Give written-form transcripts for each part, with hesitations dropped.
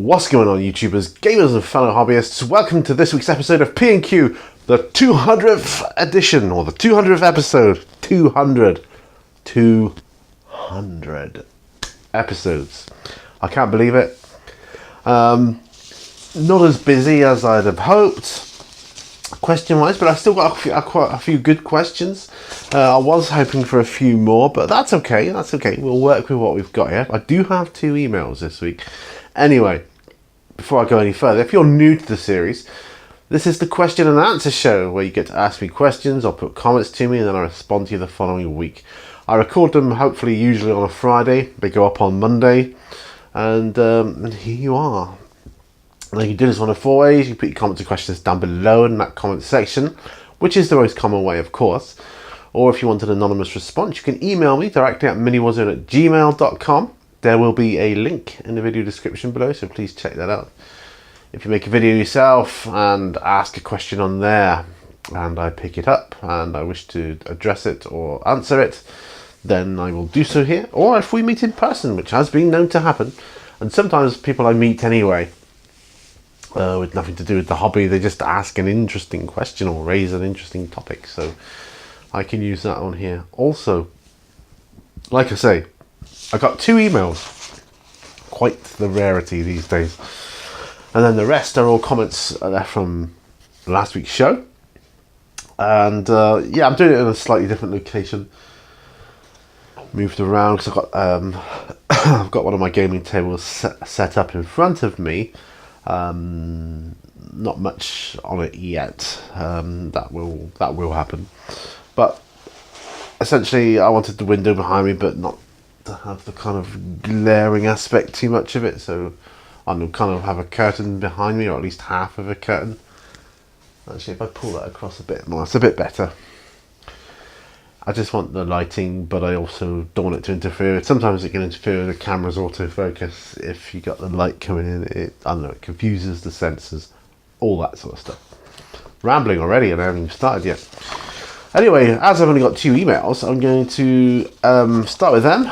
What's going on, YouTubers, gamers and fellow hobbyists? Welcome to this week's episode of P&Q, the 200th edition, or the 200th episode. 200 episodes. I can't believe it. Not as busy as I'd have hoped, question-wise, but I've still got quite a few good questions. I was hoping for a few more, but that's okay. That's okay. We'll work with what we've got here. I do have 2 emails this week. Anyway, before I go any further, if you're new to the series, this is the question and answer show where you get to ask me questions or put comments to me and then I respond to you the following week. I record them hopefully usually on a Friday. They go up on Monday. And here you are. Now you can do this one of 4 ways. You put your comments and questions down below in that comment section, which is the most common way, of course. Or if you want an anonymous response, you can email me directly at miniwarzone@gmail.com. There will be a link in the video description below, so please check that out. If you make a video yourself and ask a question on there, and I pick it up and I wish to address it or answer it, then I will do so here. Or if we meet in person, which has been known to happen, and sometimes people I meet anyway, with nothing to do with the hobby, they just ask an interesting question or raise an interesting topic, so I can use that on here. Also, like I say, I got 2 emails, quite the rarity these days, and then the rest are all comments from last week's show. And yeah, I'm doing it in a slightly different location, moved around because I've got one of my gaming tables set up in front of me. Not much on it yet. That will happen, but essentially I wanted the window behind me but not to have the kind of glaring aspect too much of it, so I'll kind of have a curtain behind me, or at least half of a curtain. Actually, if I pull that across a bit more, it's a bit better. I just want the lighting, but I also don't want it to interfere. Sometimes it can interfere with the camera's autofocus if you got the light coming in. I don't know, it confuses the sensors, all that sort of stuff. Rambling already, and I haven't even started yet. Anyway, as I've only got 2 emails, I'm going to start with them.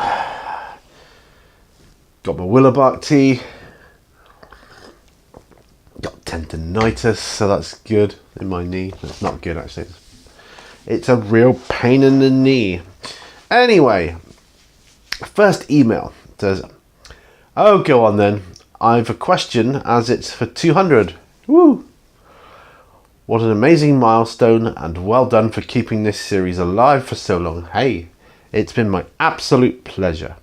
Got my willow bark tea. Got tendonitis, so that's good in my knee. It's not good actually. It's a real pain in the knee. Anyway, first email says, "Oh, go on then. I've a question as it's for 200. Woo! What an amazing milestone, and well done for keeping this series alive for so long. Hey, it's been my absolute pleasure.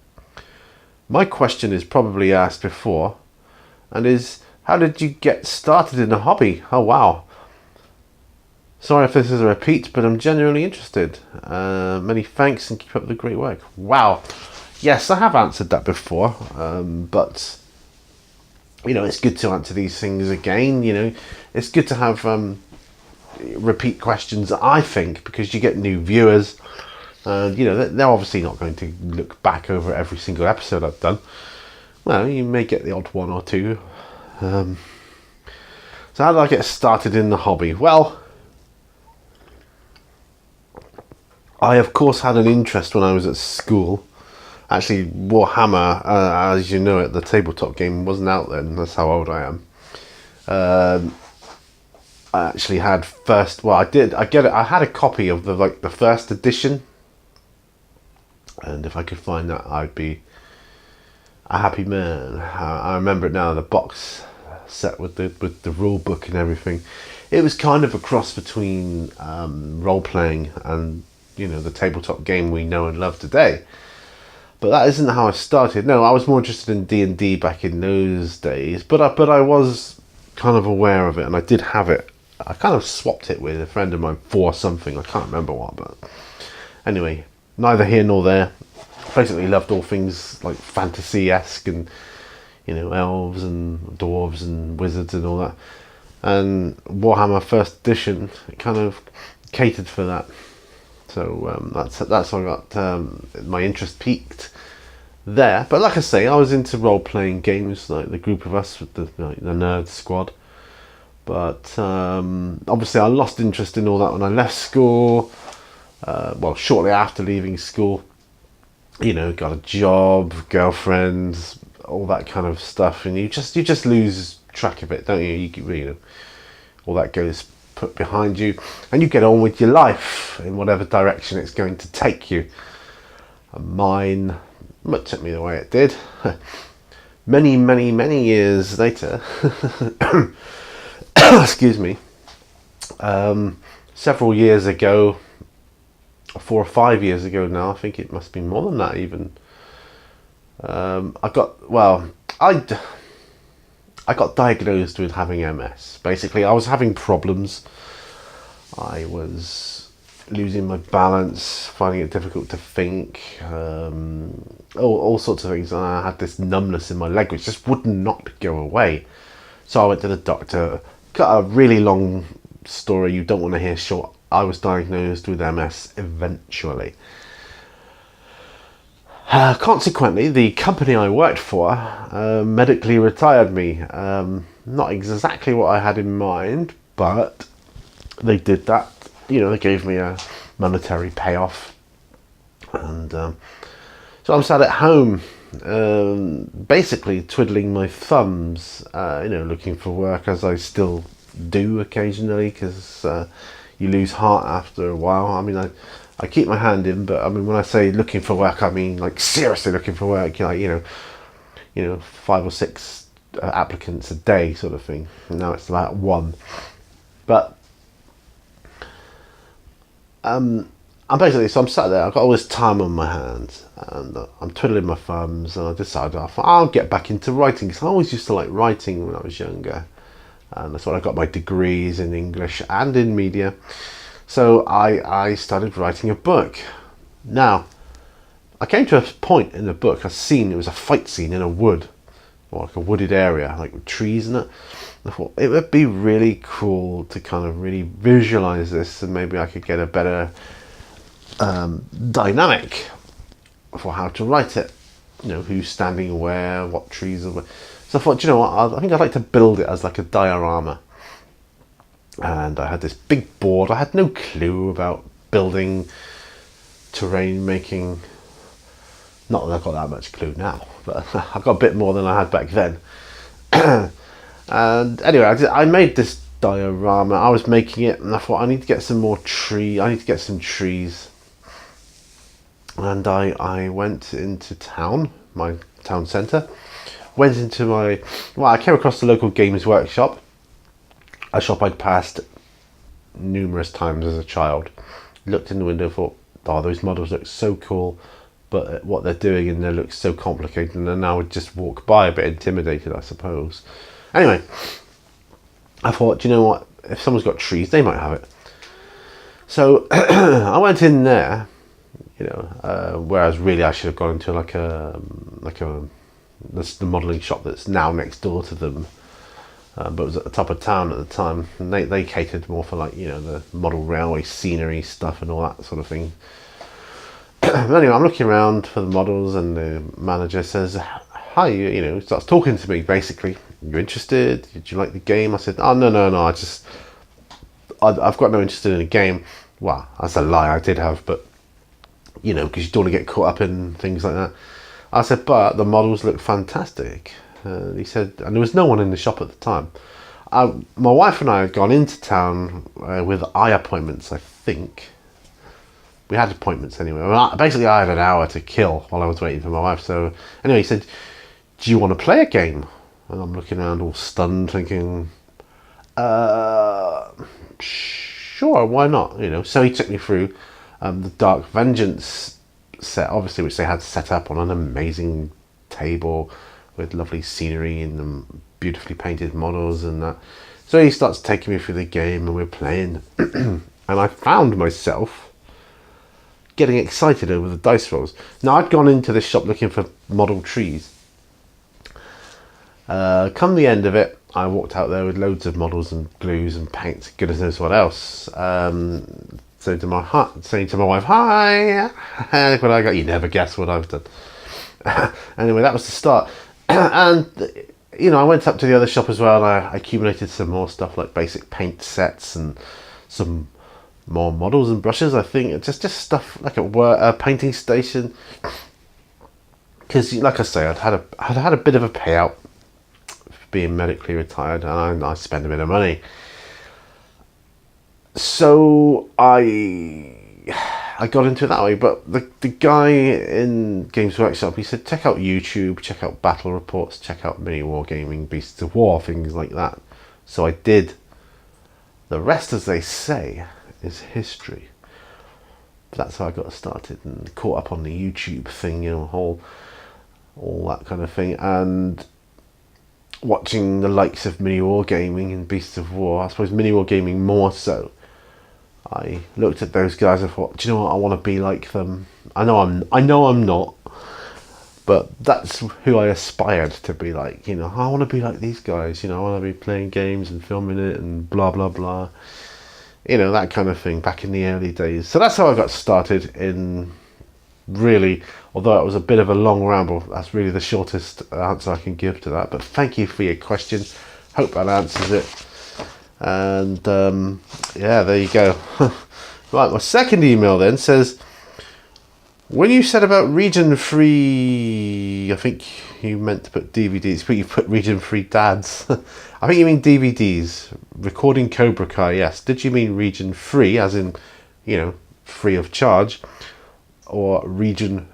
My question is probably asked before, and is, how did you get started in the hobby? Oh, wow. Sorry if this is a repeat, but I'm genuinely interested. Many thanks and keep up the great work." Wow. Yes, I have answered that before, but you know, it's good to answer these things again. You know, it's good to have repeat questions, I think, because you get new viewers, and you know, they're obviously not going to look back over every single episode I've done. Well, you may get the odd one or two. So how did I get started in the hobby? Well, I of course had an interest when I was at school. Actually, Warhammer, as you know it, the tabletop game, wasn't out then. That's how old I am. I actually had I had a copy of the first edition, and if I could find that, I'd be a happy man. I remember it now, the box set with the rule book and everything. It was kind of a cross between role playing and, you know, the tabletop game we know and love today. But that isn't how I started. No, I was more interested in D&D back in those days, but I was kind of aware of it, and I did have it. I kind of swapped it with a friend of mine for something. I can't remember what, but anyway, neither here nor there. Basically loved all things like fantasy-esque, and you know, elves and dwarves and wizards and all that. And Warhammer First Edition kind of catered for that. So that's how I got my interest peaked there. But like I say, I was into role-playing games, like the group of us with the nerd squad. But obviously I lost interest in all that when I left school. Well, shortly after leaving school, you know, got a job, girlfriend, all that kind of stuff, and you just lose track of it, don't you? You know, all that goes put behind you, and you get on with your life in whatever direction it's going to take you. And mine, it took me the way it did. Many years later, excuse me, several years ago, 4 or 5 years ago now, I think it must be more than that even. I got diagnosed with having MS. Basically, I was having problems. I was losing my balance, finding it difficult to think, all sorts of things. And I had this numbness in my leg which just would not go away. So I went to the doctor. Cut a really long story you don't want to hear short. I was diagnosed with MS eventually. Consequently, the company I worked for medically retired me. Not exactly what I had in mind, but they did that. You know, they gave me a monetary payoff, and so I'm sat at home, basically twiddling my thumbs, you know, looking for work, as I still do occasionally, because you lose heart after a while. I mean, I keep my hand in, but I mean, when I say looking for work, I mean like seriously looking for work. Like, you know, 5 or 6 applicants a day, sort of thing. And now it's about 1. But I'm basically, so I'm sat there. I've got all this time on my hands, and I'm twiddling my thumbs. And I decided I'll get back into writing, because I always used to like writing when I was younger, and that's when I got my degrees in English and in media. So I started writing a book. Now, I came to a point in the book, it was a fight scene in a wood, or like a wooded area, like with trees in it. I thought it would be really cool to kind of really visualize this, and maybe I could get a better dynamic for how to write it. You know, who's standing where, what trees are where. So I thought, you know what, I think I'd like to build it as like a diorama. And I had this big board. I had no clue about building, terrain making. Not that I've got that much clue now, but I've got a bit more than I had back then. And anyway, I made this diorama. I was making it, and I thought I need to get some more tree. I need to get some trees. And I went into town, my town centre. Went into I came across the local games workshop. A shop I'd passed numerous times as a child. Looked in the window, thought, oh, those models look so cool, but what they're doing in there looks so complicated, and then I would just walk by a bit intimidated, I suppose. Anyway, I thought, you know what, if someone's got trees, they might have it. So I went in there, you know, whereas really I should have gone into the modelling shop that's now next door to them. But it was at the top of town at the time, and they catered more for, like, you know, the model railway scenery stuff and all that sort of thing. Anyway, I'm looking around for the models, and the manager says, hi, you know, starts talking to me basically. You interested? Did you like the game? I said, oh, no, I've got no interest in a game. Well, that's a lie, I did have, but, you know, because you don't want to get caught up in things like that. I said, but the models look fantastic. He said, and there was no one in the shop at the time. My wife and I had gone into town with eye appointments, I think. We had appointments anyway. Basically, I had an hour to kill while I was waiting for my wife. So anyway, he said, do you want to play a game? And I'm looking around all stunned, thinking, sure, why not? You know. So he took me through the Dark Vengeance set, obviously, which they had set up on an amazing table with lovely scenery and beautifully painted models and that. So he starts taking me through the game, and we're playing. And I found myself getting excited over the dice rolls. Now, I'd gone into this shop looking for model trees. Come the end of it, I walked out there with loads of models and glues and paints, goodness knows what else. Saying to my wife, hi, look what I got. You never guess what I've done. Anyway, that was the start. And, you know, I went up to the other shop as well, and I accumulated some more stuff, like basic paint sets and some more models and brushes, I think. Just stuff like a painting station. because, like I say, I'd had a bit of a payout for being medically retired, and I spend a bit of money. So I got into it that way. But the guy in Games Workshop, he said, check out YouTube, check out Battle Reports, check out Mini Wargaming, Beasts of War, things like that. So I did. The rest, as they say, is history. But that's how I got started and caught up on the YouTube thing, all that kind of thing, and watching the likes of Mini Wargaming and Beasts of War. I suppose Mini Wargaming more so. I looked at those guys and thought, do you know what? I want to be like them. I know I'm not, but that's who I aspired to be like. I want to be like these guys. I want to be playing games and filming it and blah blah blah. That kind of thing back in the early days. So that's how I got started in. Really, although it was a bit of a long ramble, that's really the shortest answer I can give to that. But thank you for your question. Hope that answers it. And yeah, there you go. Right, my second email then says, when you said about region free, I think you meant to put DVDs, but you put region free dads. I think you mean DVDs. Recording Cobra Kai, yes. Did you mean region free, as in, free of charge, or region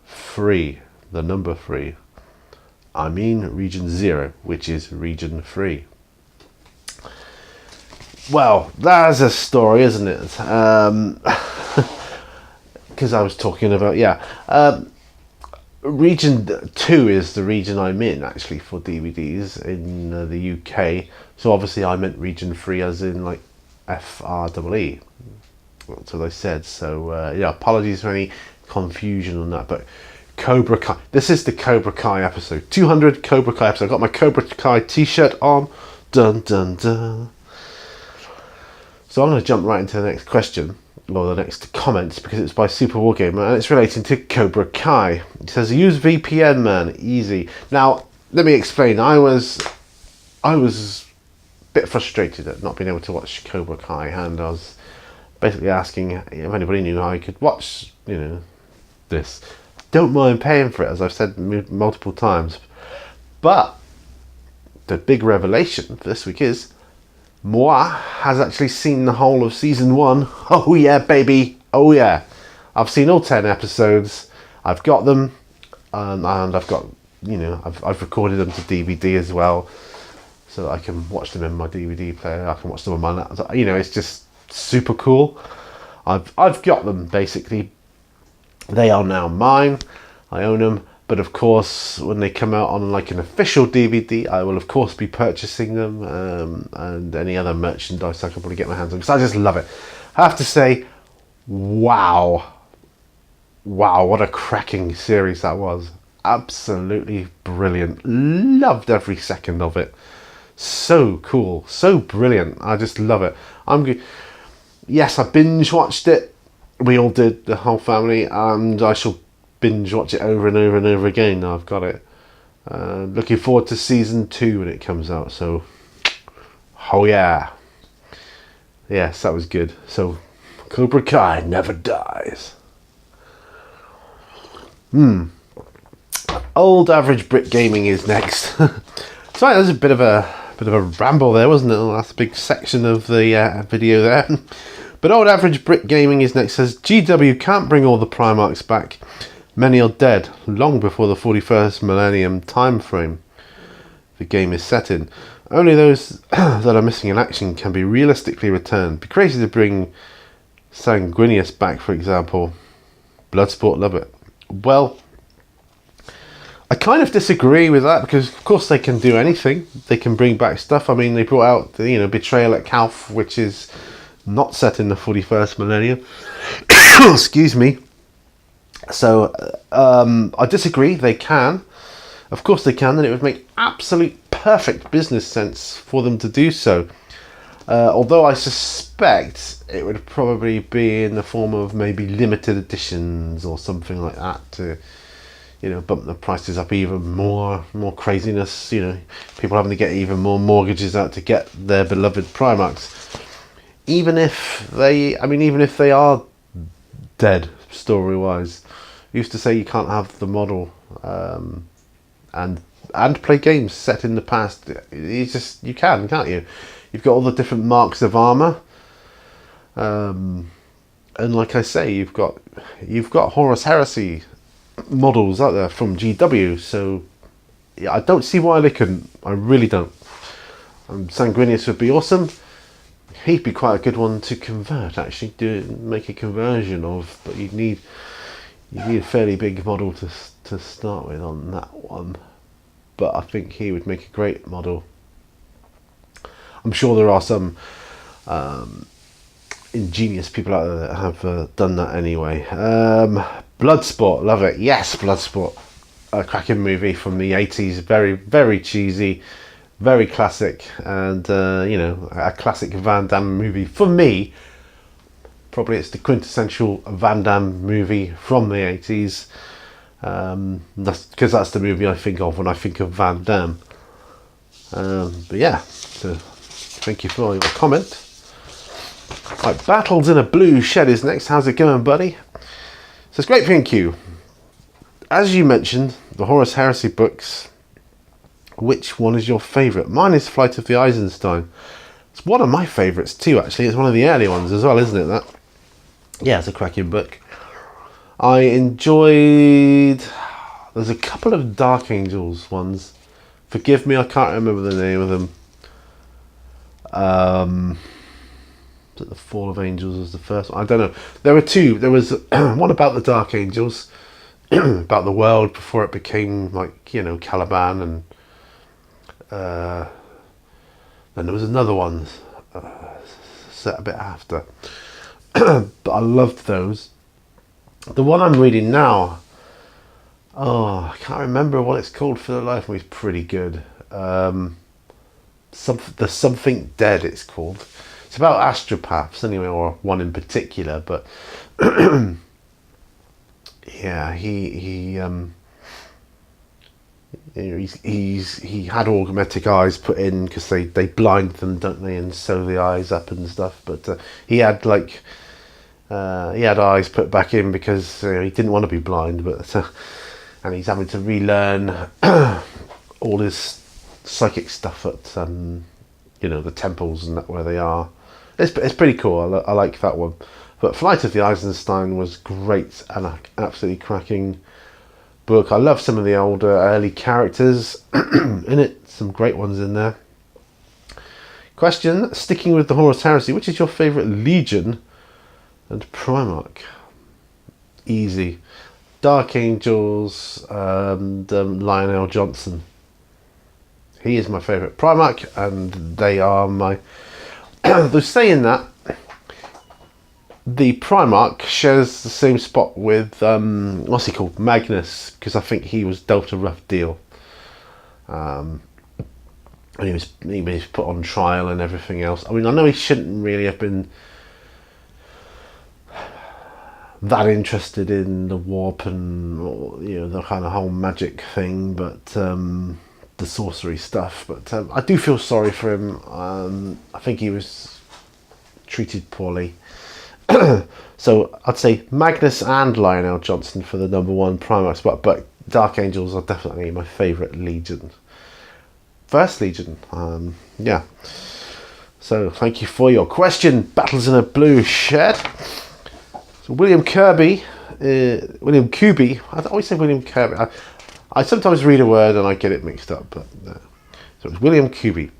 free, the number 3? I mean region 0, which is region free. Well, that's a story, isn't it? Because I was talking about, region 2 is the region I'm in, actually, for DVDs in the UK. So obviously I meant region 3 as in like FREE. That's what I said. So apologies for any confusion on that. But Cobra Kai, this is the Cobra Kai episode, 200 Cobra Kai episode. I've got my Cobra Kai t-shirt on. Dun dun dun. So I'm going to jump right into the next question, or the next comment, because it's by Super Wargamer and it's relating to Cobra Kai. It says, use VPN, man, easy. Now, let me explain. I was a bit frustrated at not being able to watch Cobra Kai, and I was basically asking if anybody knew how I could watch, this. Don't mind paying for it, as I've said multiple times. But the big revelation for this week is, Moi has actually seen the whole of season 1. Oh yeah, baby. Oh yeah. I've seen all 10 episodes. I've got them, and I've got, I've recorded them to DVD as well, so that I can watch them in my DVD player. I can watch them on my laptop. It's just super cool. I've got them basically. They are now mine. I own them. But of course, when they come out on like an official DVD, I will of course be purchasing them, and any other merchandise I can probably get my hands on, because I just love it. I have to say, wow, what a cracking series that was. Absolutely brilliant. Loved every second of it. So cool, so brilliant. I just love it. Yes, I binge watched it. We all did, the whole family, and I shall binge watch it over and over and over again. Now I've got it. Looking forward to season 2 when it comes out. So, oh yeah. Yes, that was good. So, Cobra Kai never dies. Old Average Brit Gaming is next. Sorry, there's a bit of a ramble there, wasn't it? That's a big section of the video there. But Old Average Brit Gaming is next. Says, GW can't bring all the Primarchs back. Many are dead long before the 41st millennium time frame the game is set in. Only those that are missing in action can be realistically returned. Be crazy to bring Sanguinius back, for example. Bloodsport, love it. Well, I kind of disagree with that, because of course they can do anything. They can bring back stuff. I mean, they brought out Betrayal at Calf, which is not set in the 41st millennium. Excuse me. So I disagree. They can, of course they can, and it would make absolute perfect business sense for them to do so. Although I suspect it would probably be in the form of maybe limited editions or something like that to, bump the prices up even more craziness. People having to get even more mortgages out to get their beloved Primarchs, even if they are dead story-wise. used to say you can't have the model and play games set in the past. You can, can't you? You've got all the different marks of armor, and like I say, you've got Horus Heresy models out there from GW. So yeah, I don't see why they couldn't. I really don't. Sanguinius would be awesome. He'd be quite a good one to convert, actually, make a conversion of, but you need a fairly big model to start with on that one. But I think he would make a great model. I'm sure there are some ingenious people out there that have done that anyway. Bloodsport, love it. Yes, Bloodsport, a cracking movie from the 80s. Very, very cheesy. Very classic, and a classic Van Damme movie. For me, probably it's the quintessential Van Damme movie from the 80s. That's the movie I think of when I think of Van Damme. But yeah, so thank you for your comment. Right, Battles in a Blue Shed is next. How's it going, buddy? So it's great, thank you. As you mentioned, the Horus Heresy books. Which one is your favourite? Mine is Flight of the Eisenstein. It's one of my favourites too, actually. It's one of the early ones as well, isn't it? That? Yeah, it's a cracking book. I enjoyed... There's a couple of Dark Angels ones. Forgive me, I can't remember the name of them. Was it The Fall of Angels was the first one? I don't know. There were two. There was one about the Dark Angels, about the world before it became like, Caliban, and then there was another one set a bit after. But I loved those. The one I'm reading now, I can't remember what it's called for the life of me. It's pretty good. The Something Dead it's called. It's about astropaths anyway, or one in particular, but yeah, he had augmetic eyes put in because they blind them, don't they, and sew the eyes up and stuff. But he had eyes put back in because he didn't want to be blind. But and he's having to relearn all his psychic stuff at the temples and that where they are. It's pretty cool. I like that one. But Flight of the Eisenstein was great and an absolutely cracking book. I love some of the older early characters in it. Some great ones in there. Question, sticking with the Horus Heresy, which is your favourite Legion and Primarch? Easy. Dark Angels and Lionel Johnson. He is my favourite Primarch, and they are my... They're saying that the Primarch shares the same spot with, what's he called? Magnus, because I think he was dealt a rough deal. And he was put on trial and everything else. I mean, I know he shouldn't really have been that interested in the warp and the kind of whole magic thing, but the sorcery stuff. But I do feel sorry for him. I think he was treated poorly. So I'd say Magnus and Lionel Johnson for the #1 Primarch spot, but Dark Angels are definitely my favourite Legion. First Legion, yeah. So thank you for your question. Battles in a Blue Shed. So William Kuby, I always say William Kirby. I sometimes read a word and I get it mixed up, but so it's William Kuby.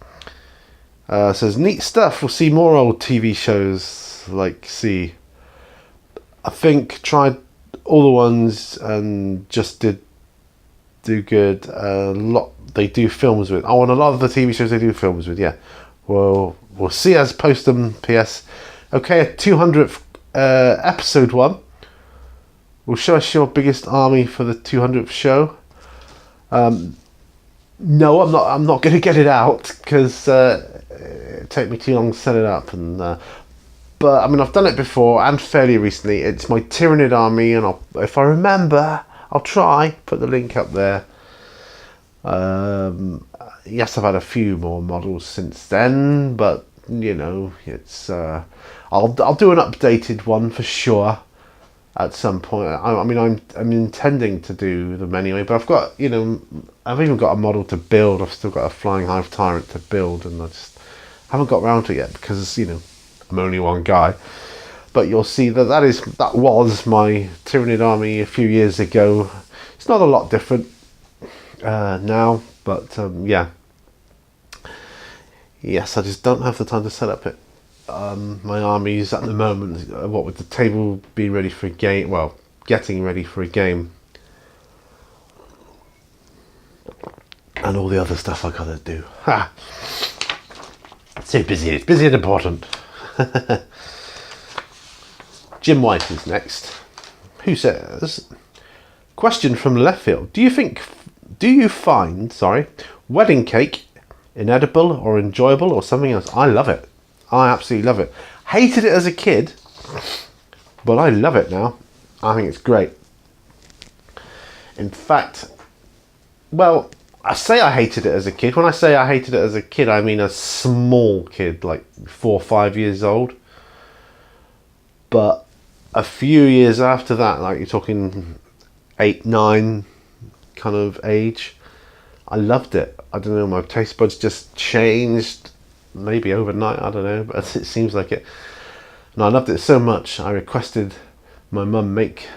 Says, neat stuff. We'll see more old TV shows like I think tried all the ones and just do good. A lot they do films with. Oh, and a lot of the TV shows they do films with. Yeah. Well, we'll see as post them. PS. Okay, a 200th episode one. Will show us your biggest army for the 200th show. No, I'm not going to get it out because it take me too long to set it up. And but I mean, I've done it before and fairly recently. It's my Tyranid army, and if I remember, I'll try put the link up there. Yes, I've had a few more models since then, but it's I'll do an updated one for sure. at some point. I mean, I'm intending to do them anyway, but I've got, I've even got a model to build. I've still got a Flying Hive Tyrant to build, and I just haven't got around to it yet because, I'm only one guy. But you'll see that was my Tyranid army a few years ago. It's not a lot different now, but yeah. Yes, I just don't have the time to set up it. My armies at the moment, what with the table being ready for a game, well, getting ready for a game, and all the other stuff I gotta do. Ha! So busy, it's busy and important. Jim White is next, who says, question from left field. Do you find wedding cake inedible or enjoyable or something else? I love it. I absolutely love it. Hated it as a kid, but I love it now. I think it's great. In fact, well, I say I hated it as a kid. When I say I hated it as a kid, I mean a small kid, like 4 or 5 years old. But a few years after that, like you're talking 8, 9 kind of age, I loved it. I don't know, my taste buds just changed, maybe overnight, I don't know, but it seems like it. And I loved it so much, I requested my mum make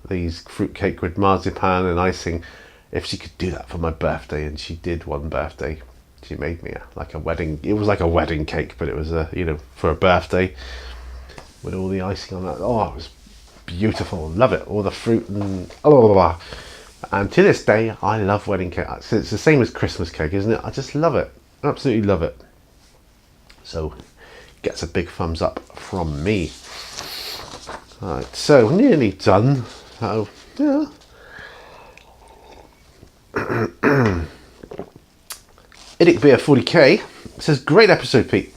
these fruitcake with marzipan and icing if she could do that for my birthday, and she did one birthday. She made me like a wedding, it was like a wedding cake, but it was for a birthday with all the icing on that. Oh, it was beautiful. Love it. All the fruit and and to this day I love wedding cake. It's the same as Christmas cake, isn't it? I just love it. Absolutely love it. So gets a big thumbs up from me. Alright, so nearly done. So yeah. Idic Beer 40k says, great episode, Pete.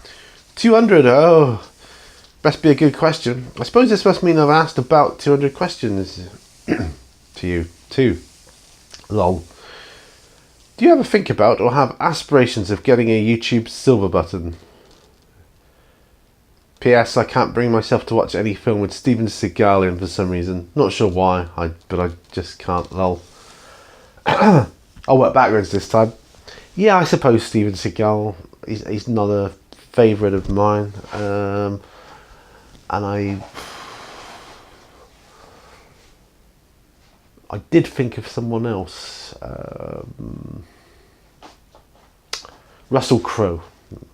200, oh, must be a good question. I suppose this must mean I've asked about 200 questions to you too. Lol. Do you ever think about or have aspirations of getting a YouTube silver button? P.S. I can't bring myself to watch any film with Steven Seagal in for some reason. Not sure why, but I just can't. Lol. I'll work backwards this time. Yeah, I suppose Steven Seagal, he's not a favourite of mine. And I did think of someone else. Russell Crowe.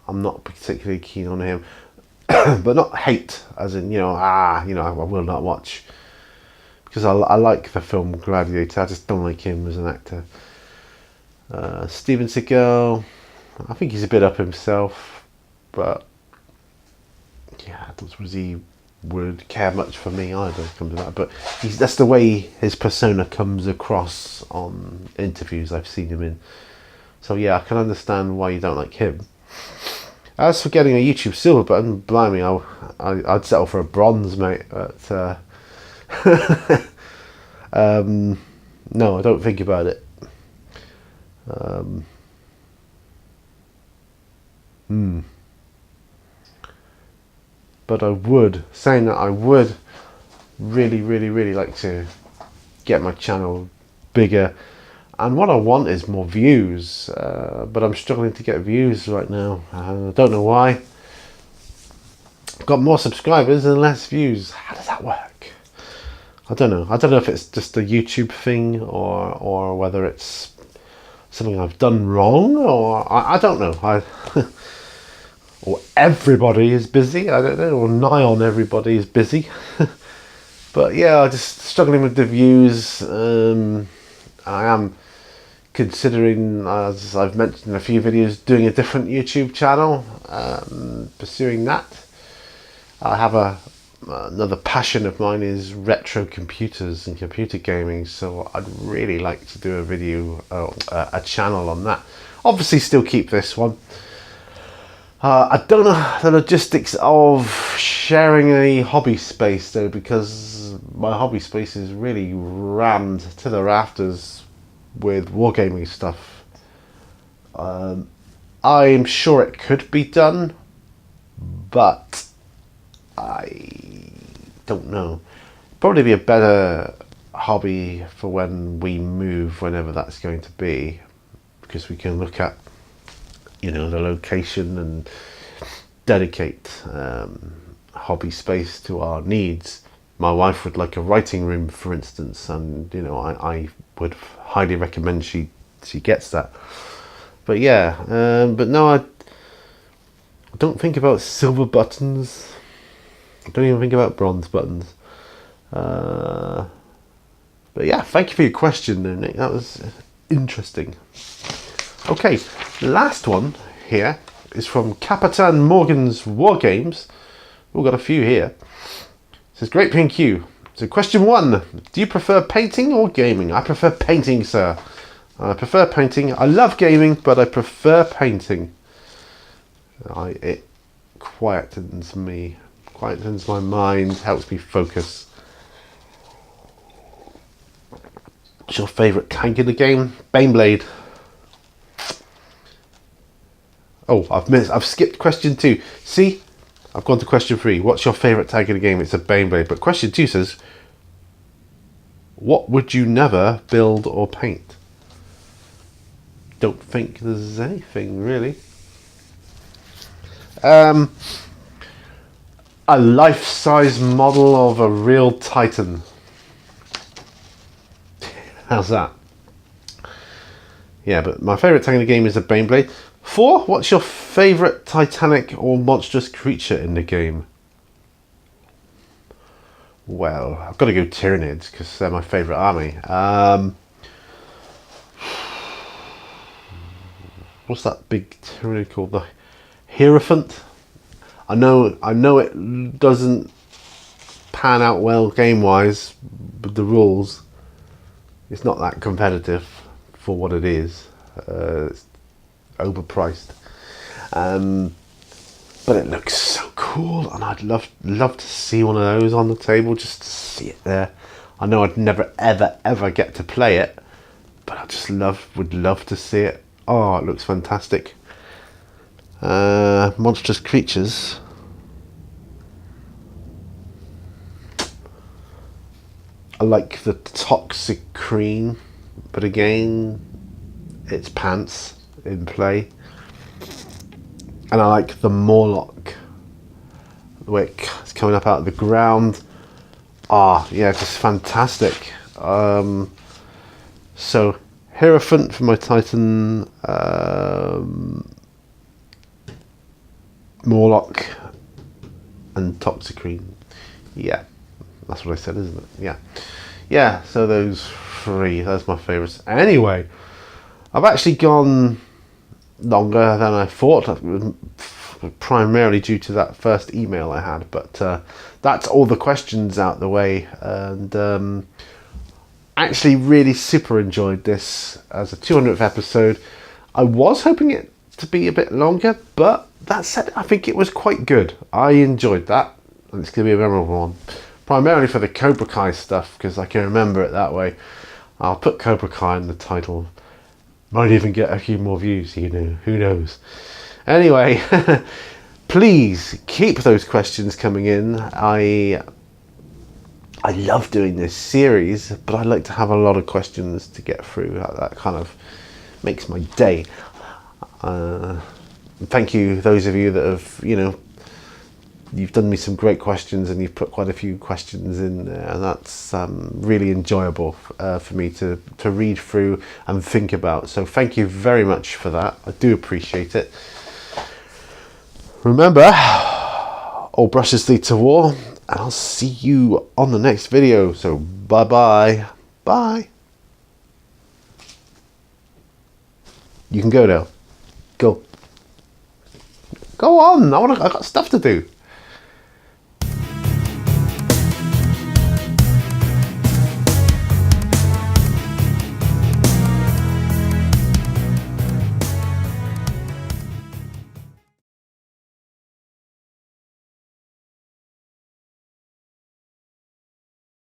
I'm not particularly keen on him. But not hate, as in, I will not watch. Because I like the film Gladiator, I just don't like him as an actor. Steven Seagal, I think he's a bit up himself, but yeah, I don't suppose he would care much for me either, come to that. But that's the way his persona comes across on interviews I've seen him in. So yeah, I can understand why you don't like him. As for getting a YouTube silver button, blimey, I'd settle for a bronze, mate. But no, I don't think about it. But I would really, really, really like to get my channel bigger. And what I want is more views, but I'm struggling to get views right now. I don't know why. I've got more subscribers and less views. How does that work? I don't know. I don't know if it's just a YouTube thing or whether it's something I've done wrong, or I don't know. Or everybody is busy. I don't know. Or nigh on everybody is busy. But yeah, I'm just struggling with the views. I am considering, as I've mentioned in a few videos, doing a different YouTube channel, pursuing that. I have another passion of mine is retro computers and computer gaming, so I'd really like to do a video, a channel on that. Obviously still keep this one. I don't know the logistics of sharing a hobby space though, because my hobby space is really rammed to the rafters with wargaming stuff. I'm sure it could be done, but I don't know. probably be a better hobby for when we move, whenever that's going to be, because we can look at, you know, the location and dedicate hobby space to our needs. My wife would like a writing room, for instance, and you know, I would highly recommend she gets that. But yeah, but no, I don't think about silver buttons. I don't even think about bronze buttons. But yeah, thank you for your question there, Nick. That was interesting. Okay, last one here is from Capitan Morgan's War Games. We've got a few here. It says, great PQ. So question 1, do you prefer painting or gaming? I prefer painting, sir. I prefer painting. I love gaming, but I prefer painting. It quietens me, quietens my mind, helps me focus. What's your favourite tank in the game? Baneblade. Oh, I've skipped question 2. See, I've gone to question 3. What's your favourite tank in the game? It's a Baneblade. But question 2 says, what would you never build or paint? Don't think there's anything really. A life-size model of a real Titan. How's that? Yeah, but my favourite tank in the game is a Baneblade. 4, what's your favourite titanic or monstrous creature in the game? Well, I've got to go Tyranids because they're my favourite army. What's that big Tyranid called? The Hierophant? I know it doesn't pan out well game-wise with the rules. It's not that competitive for what it is. It's overpriced. But it looks so cool, and I'd love to see one of those on the table, just to see it there. I know I'd never ever get to play it, but I just would love to see it. Oh, it looks fantastic. Monstrous creatures. I like the Toxic Cream, but again, it's pants in play. And I like the Morlock, the way it's coming up out of the ground. Ah, yeah, just fantastic. So, Hierophant for my Titan, Morlock, and Toxic Cream. Yeah, that's what I said, isn't it? Yeah. Yeah, so those 3, those are my favourites. Anyway, I've actually gone longer than I thought, primarily due to that first email I had, but that's all the questions out the way, and actually really super enjoyed this as a 200th episode. I was hoping it to be a bit longer, but that said, I think it was quite good. I enjoyed that, and it's going to be a memorable one, primarily for the Cobra Kai stuff, because I can remember it that way. I'll put Cobra Kai in the title. Might even get a few more views, you know, who knows. Anyway, please keep those questions coming in. I love doing this series, but I like to have a lot of questions to get through. That kind of makes my day. Thank you, those of you that have, you know, you've done me some great questions, and you've put quite a few questions in there, and that's really enjoyable for me to read through and think about. So thank you very much for that. I do appreciate it. Remember, all brushes lead to war, and I'll see you on the next video. So bye. Bye. You can go now. Go on. I've got stuff to do.